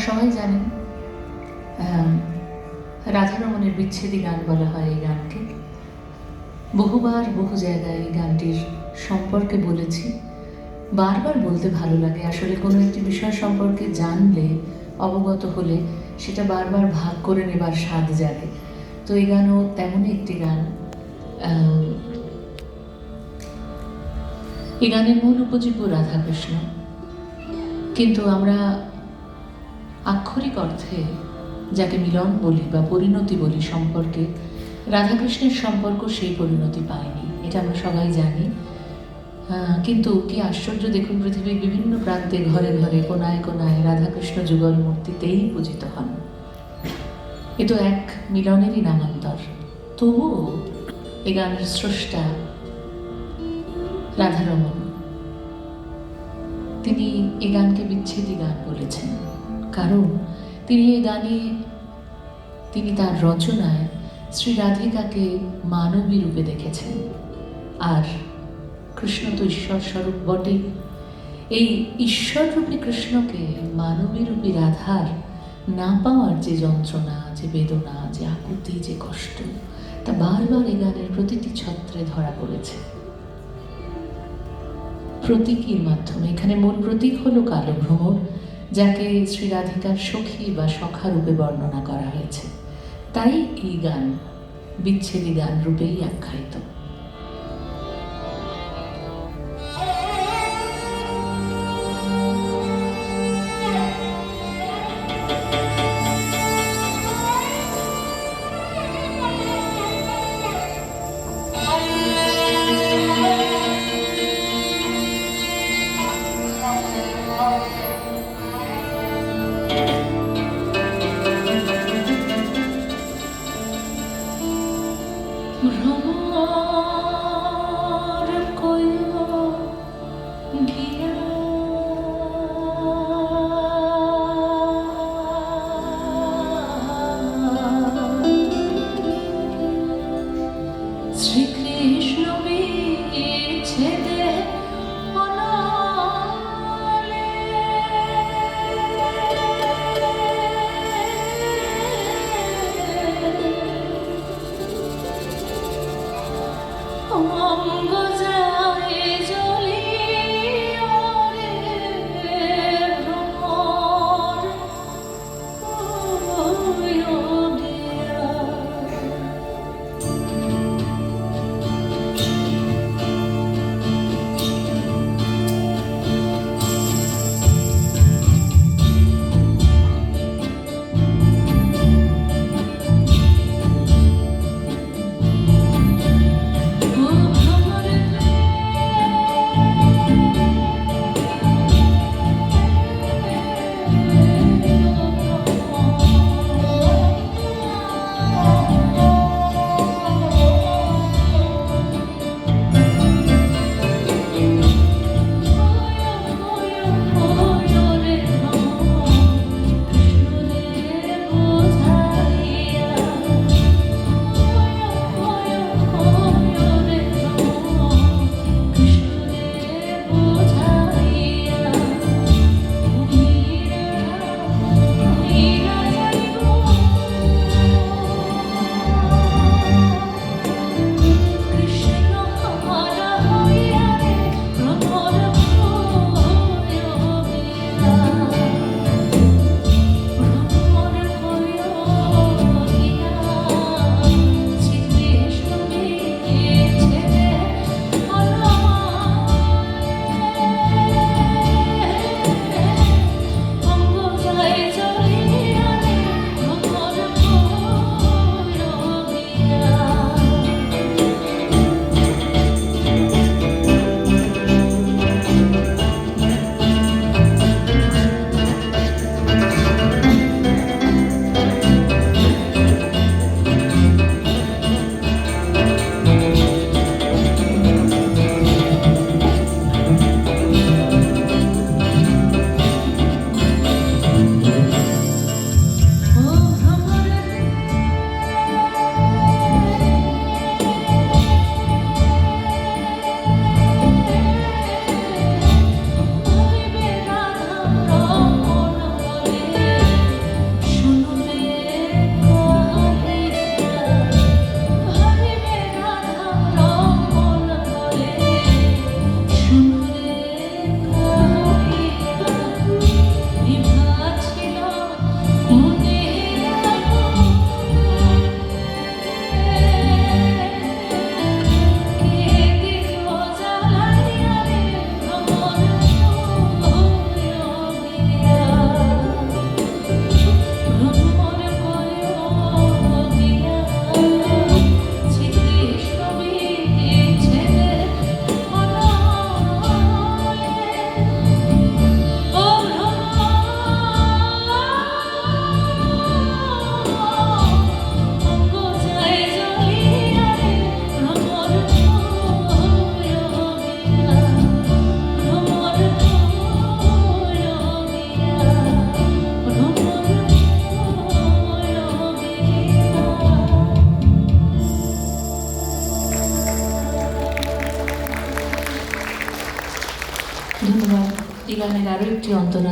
সবাই জানেন রাধারমণের বিচ্ছেদী গান বলা হয় এই গানকে। বহুবার বহু জায়গায় এই গানটির সম্পর্কে বলেছি, বারবার বলতে ভালো লাগে। আসলে কোনো একটি বিষয় সম্পর্কে জানলে, অবগত হলে সেটা বারবার ভাগ করে নেবার স্বাদ জাগে। তো এই গানও তেমনই একটি গান। এই গানের মূল উপজীব্য রাধাকৃষ্ণ, কিন্তু আমরা আক্ষরিক অর্থে যাকে মিলন বলি বা পরিণতি বলি সম্পর্কে, রাধাকৃষ্ণের সম্পর্ক সেই পরিণতি পায়নি, এটা আমরা সবাই জানি। কিন্তু কি আশ্চর্য দেখুন, পৃথিবীর বিভিন্ন প্রান্তে ঘরে ঘরে কোনায় কোনায় রাধাকৃষ্ণ যুগল মূর্তিতেই পূজিত হন। এ তো এক মিলনেরই নামান্তর। তবুও এ গানের স্রষ্টা রাধারমণ, তিনি এ গানকে বিচ্ছেদী গান বলেছেন, কারণ তিনি এ গানে, তিনি তার রচনায় শ্রী রাধিকাকে মানবী রূপে দেখেছেন। আর কৃষ্ণ তো ঈশ্বর স্বরূপ বটে। এই ঈশ্বররূপী কৃষ্ণকে মানবী রূপী রাধার না পাওয়ার যে যন্ত্রণা, যে বেদনা, যে আকুতি, যে কষ্ট, তা বারবার এই গানের প্রতিটি ছত্রে ধরা পড়েছে। প্রতীকীর মাধ্যমে, এখানে মূল প্রতীক হলো কালো ভ্রমর, যাকে শ্রী রাধিকার সখী বা সখা রূপে বর্ণনা করা হয়েছে। তাই এই গান বিচ্ছেদী গান রূপেই আখ্যায়িত। ভ্রমর এই গানের আরও একটি অন্তরা